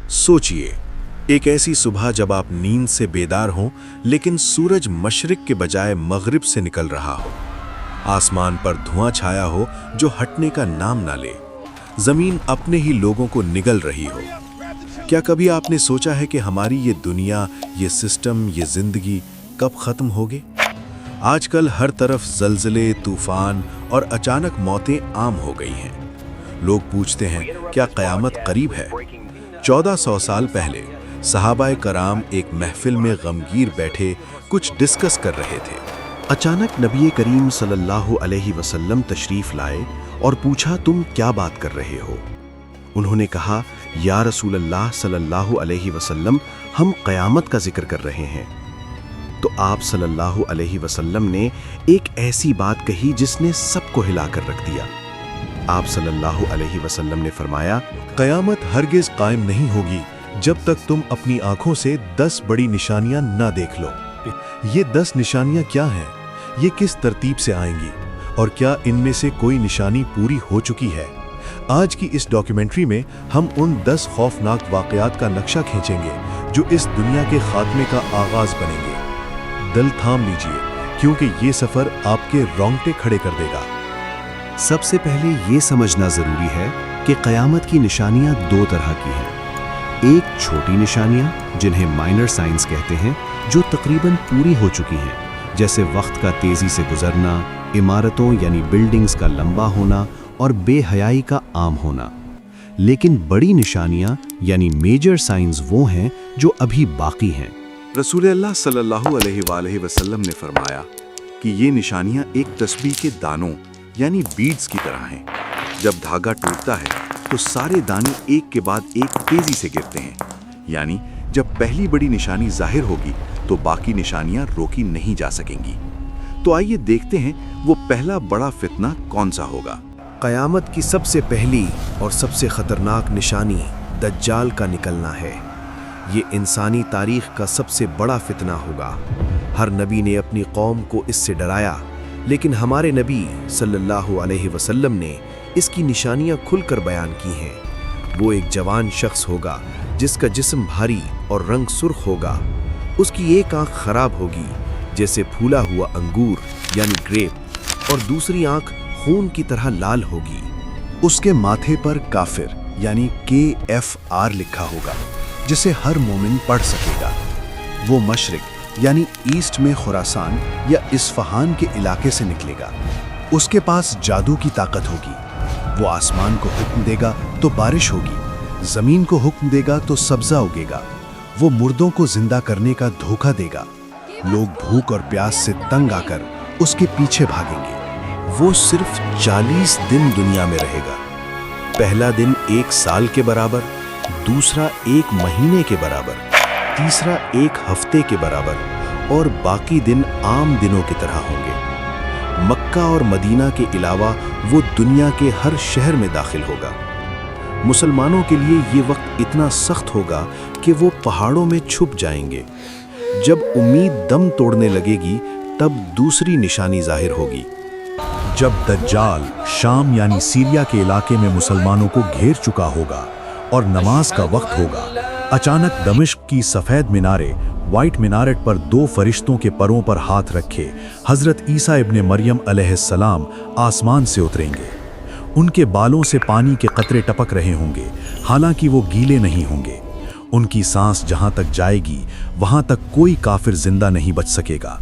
सोचिए, एक ऐसी सुबह जब आप नींद से बेदार हों, लेकिन सूरज मशरिक के बजाय मगरिब से निकल रहा हो। आसमान पर धुआं छाया हो जो हटने का नाम ना ले। जमीन अपने ही लोगों को निगल रही हो। क्या कभी आपने सोचा है कि हमारी ये दुनिया, ये सिस्टम, ये जिंदगी कब खत्म होगी? आजकल हर तरफ जलजले, तूफान और अचानक मौतें आम हो गई हैं। लोग पूछते हैं, क्या क़यामत करीब है? 1400 साल पहले सहाबाए कराम एक महफिल में गमगीर बैठे कुछ डिस्कस कर रहे थे। अचानक नबी करीम सल्लल्लाहु अलैहि वसल्लम तशरीफ लाए और पूछा, तुम क्या बात कर रहे हो? उन्होंने कहा, या रसूल अल्लाह सल्लल्लाहु अलैहि वसल्लम, हम क़यामत का जिक्र कर रहे हैं। तो आप सल्लल्लाहु अलैहि वसल्लम ने एक ऐसी बात कही जिसने सबको हिलाकर रख दिया। आप सल्लल्लाहु अलैहि वसल्लम ने फरमाया, क़यामत हरगिज़ कायम नहीं होगी जब तक तुम अपनी आंखों से 10 बड़ी निशानियां ना देख लो। ये 10 निशानियां क्या हैं? ये किस तरतीब से आएंगी? और क्या इनमें से कोई निशानी पूरी हो चुकी है? आज की इस डॉक्यूमेंट्री में हम उन 10 खौफनाक वाक़यात का नक्शा खींचेंगे जो इस दुनिया के खात्मे का आगाज बनेंगे। दिल थाम लीजिए, क्योंकि ये सफ़र आपके रोंगटे खड़े कर देगा। सबसे पहले ये समझना ज़रूरी है कि क़यामत की निशानियां दो तरह की हैं। एक छोटी निशानियां जिन्हें माइनर साइंस कहते हैं, जो तकरीबन पूरी हो चुकी हैं, जैसे वक्त का तेज़ी से गुजरना, इमारतों यानी बिल्डिंग्स का लंबा होना और बेहयाई का आम होना। लेकिन बड़ी निशानियां यानी मेजर साइंस वो हैं जो अभी बाकी हैं। रसूल अल्लाह सल्लल्लाहु अलैहि वसल्लम ने फरमाया कि ये निशानियां एक तस्बीह के दानों यानी बीड्स की तरह हैं। जब धागा टूटता है तो सारे दाने एक के बाद एक तेजी से गिरते हैं। यानी जब पहली बड़ी निशानी जाहिर होगी तो बाकी निशानियां रोकी नहीं जा सकेंगी। तो आइए देखते हैं वो पहला बड़ा फितना कौन सा होगा। क़यामत की सबसे पहली और सबसे ख़तरनाक निशानी दज्जाल का निकलना है। ये इंसानी तारीख़ का सबसे बड़ा फितना होगा। हर नबी ने अपनी कौम को इससे डराया, लेकिन हमारे नबी सल्लल्लाहु अलैहि वसल्लम ने इसकी निशानियां खुलकर बयान की हैं। वो एक जवान शख्स होगा जिसका जिस्म भारी और रंग सुर्ख होगा। उसकी एक आंख खराब होगी जैसे फूला हुआ अंगूर यानी ग्रेप, और दूसरी आंख खून की तरह लाल होगी। उसके माथे पर काफिर यानी KFR लिखा होगा, जिसे हर मोमिन पढ़ सकेगा। वो मशरिक यानी ईस्ट में खुरासान या इस्फहान के इलाके से निकलेगा। उसके पास जादू की ताकत होगी। वो आसमान को हुक्म देगा तो बारिश होगी, जमीन को हुक्म देगा तो सब्जा उगेगा। वो मुर्दों को जिंदा करने का धोखा देगा। लोग भूख और प्यास से तंग आकर उसके पीछे भागेंगे। वो सिर्फ 40 दिन दुनिया में रहेगा। पहला दिन 1 साल के बराबर, दूसरा 1 महीने के बराबर, तीसरा 1 हफ्ते के बराबर, और बाकी दिन आम दिनों की तरह होंगे। मक्का और मदीना के अलावा वो दुनिया के हर शहर में दाखिल होगा। मुसलमानों के लिए ये वक्त इतना सख्त होगा कि वो पहाड़ों में छुप जाएंगे। जब उम्मीद दम तोड़ने लगेगी, तब दूसरी निशानी जाहिर होगी। जब दज्जाल शाम यानी सीरिया के इलाके में मुसलमानों को घेर चुका होगा और नमाज का वक्त होगा, अचानक दमिश्क की सफ़ेद मीनारे व्हाइट मीनारेट पर 2 फरिश्तों के परों पर हाथ रखे हज़रत ईसा इब्ने मरियम अलैहिस्सलाम आसमान से उतरेंगे। उनके बालों से पानी के कतरे टपक रहे होंगे, हालांकि वो गीले नहीं होंगे। उनकी सांस जहां तक जाएगी वहां तक कोई काफिर जिंदा नहीं बच सकेगा।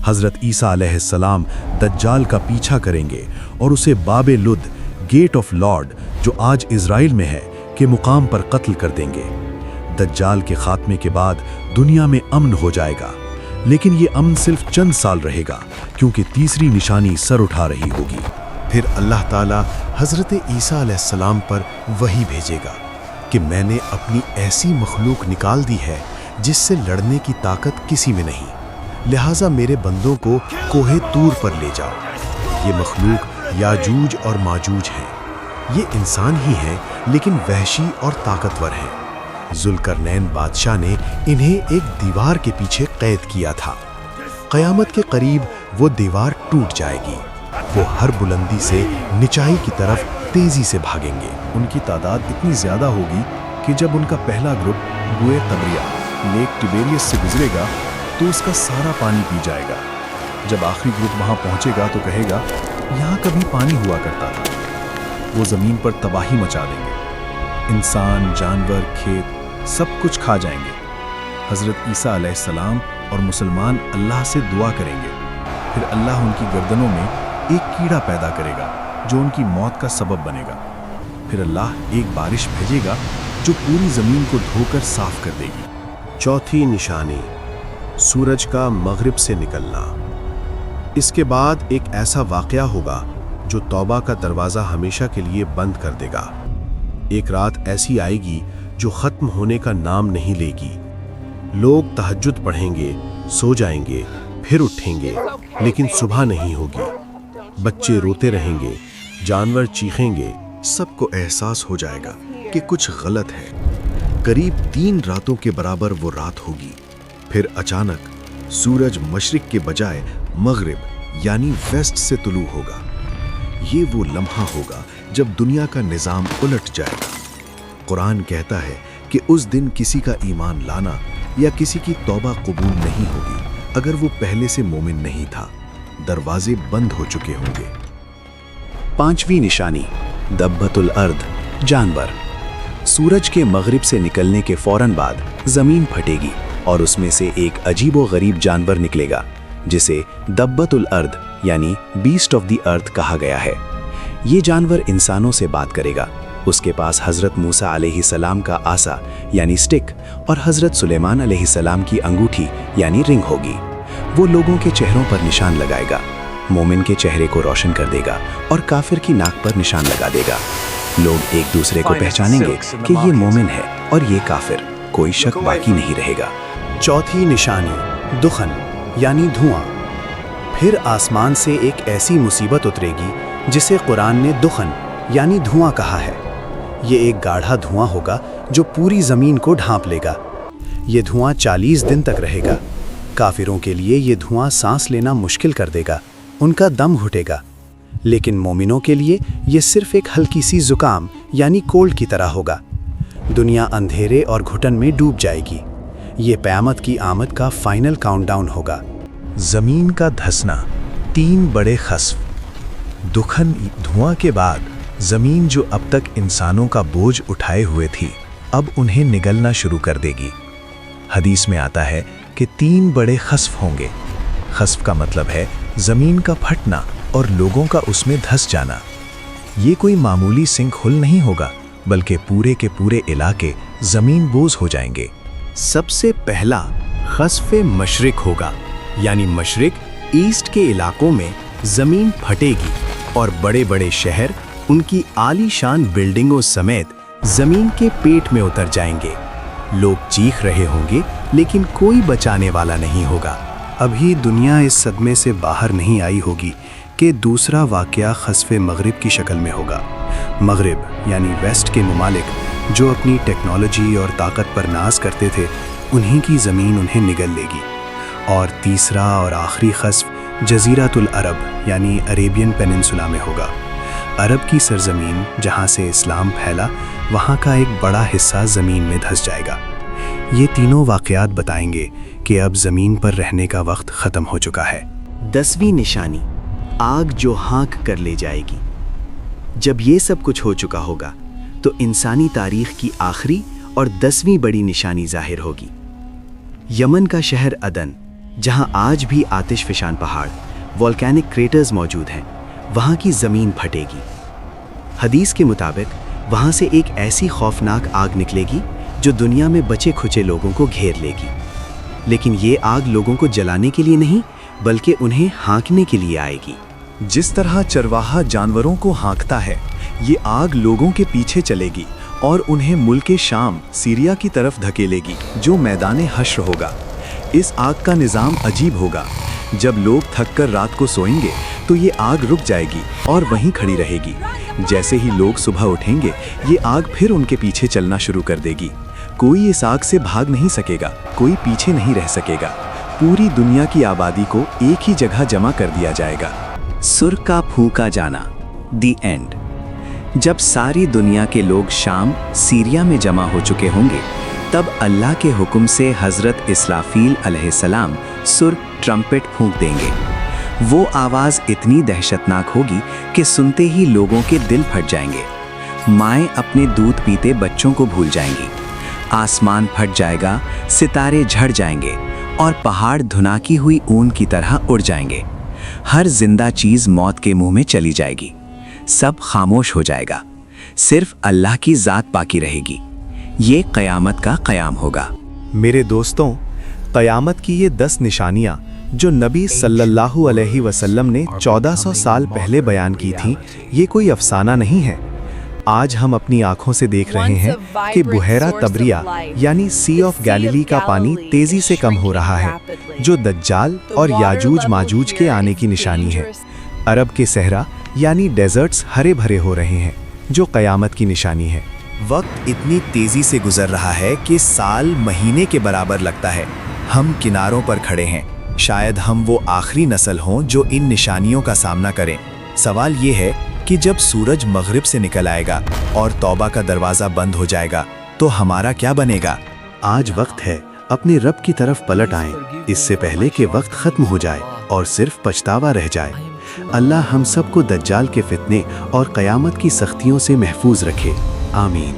हज़रत ईसा अलैहिस्सलाम दज्जाल का पीछा करेंगे और उसे बाबे लुद, गेट ऑफ लॉर्ड, जो आज इज़राइल में है, के मुकाम पर कत्ल कर देंगे। दज्जाल के खात्मे के बाद दुनिया में अमन हो जाएगा, लेकिन ये अमन सिर्फ चंद साल रहेगा, क्योंकि तीसरी निशानी सर उठा रही होगी। फिर अल्लाह ताला हज़रत ईसा अलैहिस्सलाम पर वही भेजेगा कि मैंने अपनी ऐसी मखलूक निकाल दी है जिससे लड़ने की ताकत किसी में नहीं, लिहाजा मेरे बंदों को कोहे तूर पर ले जाओ। ये मखलूक याजूज और माजूज हैं। ये इंसान ही हैं, लेकिन वहशी और ताकतवर हैं। जुल्करनैन बादशाह ने इन्हें एक दीवार के पीछे कैद किया था। क़यामत के करीब वो दीवार टूट जाएगी। वो हर बुलंदी से निचाई की तरफ तेजी से भागेंगे। उनकी तादाद इतनी ज्यादा होगी कि जब उनका पहला ग्रुप बुए तबरिया लेक टिबेरियस से गुजरेगा तो उसका सारा पानी पी जाएगा। जब आखिरी ग्रुप वहां पहुंचेगा तो कहेगा यहाँ कभी पानी हुआ करता था। वो जमीन पर तबाही मचा देंगे, इंसान, जानवर, खेत सब कुछ खा जाएंगे। हजरत ईसा अलैहिस्सलाम और मुसलमान अल्लाह से दुआ करेंगे। फिर अल्लाह उनकी गर्दनों में एक कीड़ा पैदा करेगा जो उनकी मौत का सबब बनेगा। फिर अल्लाह एक बारिश भेजेगा जो पूरी जमीन को धोकर साफ कर देगी। चौथी निशानी, सूरज का मगरिब से निकलना। इसके बाद एक ऐसा वाकया होगा जो तौबा का दरवाज़ा हमेशा के लिए बंद कर देगा। एक रात ऐसी आएगी जो ख़त्म होने का नाम नहीं लेगी। लोग तहज्जुद पढ़ेंगे, सो जाएंगे, फिर उठेंगे, लेकिन सुबह नहीं होगी। बच्चे रोते रहेंगे, जानवर चीखेंगे, सबको एहसास हो जाएगा कि कुछ गलत है। करीब 3 रातों के बराबर वो रात होगी। फिर अचानक सूरज मशरिक के बजाय मगरिब यानी वेस्ट से तुलू होगा। ये वो लम्हा होगा जब दुनिया का निज़ाम उलट जाएगा। कुरान कहता है कि उस दिन किसी का ईमान लाना या किसी की तौबा कबूल नहीं होगी अगर वो पहले से मोमिन नहीं था। दरवाजे बंद हो चुके होंगे। 5वीं निशानी, दब्बतुल अर्द, जानवर। सूरज के मगरिब से निकलने के फौरन बाद जमीन फटेगी और उसमें से एक अजीबो गरीब जानवर निकलेगा जिसे दब्बतुल अर्द यानी बीस्ट ऑफ द अर्थ कहा गया है। ये जानवर इंसानों से बात करेगा। उसके पास हज़रत मूसा अलैहिस्सलाम का आसा यानी स्टिक और हज़रत सुलेमान अलैहिस्सलाम की अंगूठी यानी रिंग होगी। वो लोगों के चेहरों पर निशान लगाएगा, मोमिन के चेहरे को रोशन कर देगा और काफिर की नाक पर निशान लगा देगा। लोग एक दूसरे को पहचानेंगे कि ये मोमिन है और ये काफिर, कोई शक बाकी नहीं रहेगा। चौथी निशानी, दुखन यानी धुआं। फिर आसमान से एक ऐसी मुसीबत उतरेगी जिसे कुरान ने दुखन यानी धुआं कहा है। ये एक गाढ़ा धुआं होगा जो पूरी ज़मीन को ढांप लेगा। ये धुआं 40 दिन तक रहेगा। काफिरों के लिए ये धुआं सांस लेना मुश्किल कर देगा, उनका दम घुटेगा। लेकिन मोमिनों के लिए ये सिर्फ एक हल्की सी जुकाम यानी कोल्ड की तरह होगा। दुनिया अंधेरे और घुटन में डूब जाएगी। ये क़यामत की आमद का फाइनल काउंटडाउन होगा। जमीन का धंसना, 3 बड़े खस्फ। दुखन धुआं के बाद जमीन जो अब तक इंसानों का बोझ उठाए हुए थी, अब उन्हें निगलना शुरू कर देगी। हदीस में आता है कि 3 बड़े खस्फ होंगे। खस्फ का मतलब है जमीन का फटना और लोगों का उसमें धंस जाना। ये कोई मामूली सिंकहोल नहीं होगा, बल्कि पूरे के पूरे इलाके जमीन बोझ हो जाएंगे। सबसे पहला खस्फ़े मशरिक होगा, यानी मशरिक ईस्ट के इलाकों में जमीन फटेगी और बड़े बड़े शहर उनकी आलीशान बिल्डिंगों समेत जमीन के पेट में उतर जाएंगे। लोग चीख रहे होंगे लेकिन कोई बचाने वाला नहीं होगा। अभी दुनिया इस सदमे से बाहर नहीं आई होगी कि दूसरा वाक़या खस्फ़े मगरिब की शक्ल में होगा। मगरिब यानी वेस्ट के ममालिक जो अपनी टेक्नोलॉजी और ताकत पर नाज करते थे, उन्हीं की ज़मीन उन्हें निगल लेगी। और तीसरा और आखिरी खस्फ़ जज़ीरतुल अरब यानी अरेबियन पेनिनसुला में होगा। अरब की सरजमीन जहाँ से इस्लाम फैला, वहाँ का एक बड़ा हिस्सा ज़मीन में धंस जाएगा। ये तीनों वाक़यात बताएंगे कि अब ज़मीन पर रहने का वक्त ख़त्म हो चुका है। 10वीं निशानी, आग जो हाँक कर ले जाएगी। जब ये सब कुछ हो चुका होगा तो इंसानी तारीख़ की आखिरी और 10वीं बड़ी निशानी ज़ाहिर होगी। यमन का शहर अदन, जहाँ आज भी आतिशफशान पहाड़, वोल्केनिक क्रेटर्स मौजूद हैं, वहाँ की ज़मीन फटेगी। हदीस के मुताबिक वहाँ से एक ऐसी खौफनाक आग निकलेगी जो दुनिया में बचे खुचे लोगों को घेर लेगी। लेकिन ये आग लोगों को जलाने के लिए नहीं, बल्कि उन्हें हाँकने के लिए आएगी। जिस तरह चरवाहा जानवरों को हाँकता है, ये आग लोगों के पीछे चलेगी और उन्हें मुल्के शाम, सीरिया की तरफ धकेलेगी, जो मैदान हश्र होगा। इस आग का निज़ाम अजीब होगा। जब लोग थककर रात को सोएंगे तो ये आग रुक जाएगी और वहीं खड़ी रहेगी। जैसे ही लोग सुबह उठेंगे, ये आग फिर उनके पीछे चलना शुरू कर देगी। कोई इस आग से भाग नहीं सकेगा, कोई पीछे नहीं रह सकेगा। पूरी दुनिया की आबादी को एक ही जगह जमा कर दिया जाएगा। सुर का फूंका जाना, दी एंड। जब सारी दुनिया के लोग शाम सीरिया में जमा हो चुके होंगे, तब अल्लाह के हुक्म से हज़रत इसराफील अलैहिस्सलाम सुर ट्रम्पेट फूंक देंगे। वो आवाज़ इतनी दहशतनाक होगी कि सुनते ही लोगों के दिल फट जाएंगे। माएँ अपने दूध पीते बच्चों को भूल जाएंगी। आसमान फट जाएगा, सितारे झड़ जाएंगे और पहाड़ धुनाकी हुई ऊन की तरह उड़ जाएंगे। हर जिंदा चीज़ मौत के मुंह में चली जाएगी। सब खामोश हो जाएगा, सिर्फ अल्लाह की ज़ात बाकी रहेगी। ये क़यामत का क़याम होगा। मेरे दोस्तों, क़यामत की ये 10 निशानियाँ जो नबी सल्लल्लाहु अलैहि वसल्लम ने 1400 साल पहले बयान की थीं, ये कोई अफसाना नहीं है। आज हम अपनी आंखों से देख रहे हैं कि बुहैरा तबरिया यानी सी ऑफ गैलिली का पानी तेजी से कम हो रहा है, जो दज्जाल और याजूज माजूज के आने की निशानी है। अरब के सहरा यानी डेजर्ट्स हरे भरे हो रहे हैं, जो क़यामत की निशानी है। वक्त इतनी तेजी से गुजर रहा है कि साल महीने के बराबर लगता है। हम किनारों पर खड़े हैं। शायद हम वो आखिरी नस्ल हों जो इन निशानियों का सामना करें। सवाल ये है कि जब सूरज मगरिब से निकल आएगा और तौबा का दरवाज़ा बंद हो जाएगा, तो हमारा क्या बनेगा? आज वक्त है अपने रब की तरफ पलट आएं, इससे पहले कि वक्त ख़त्म हो जाए और सिर्फ पछतावा रह जाए। अल्लाह हम सबको दज्जाल के फितने और क़यामत की सख्तियों से महफूज रखे। आमीन।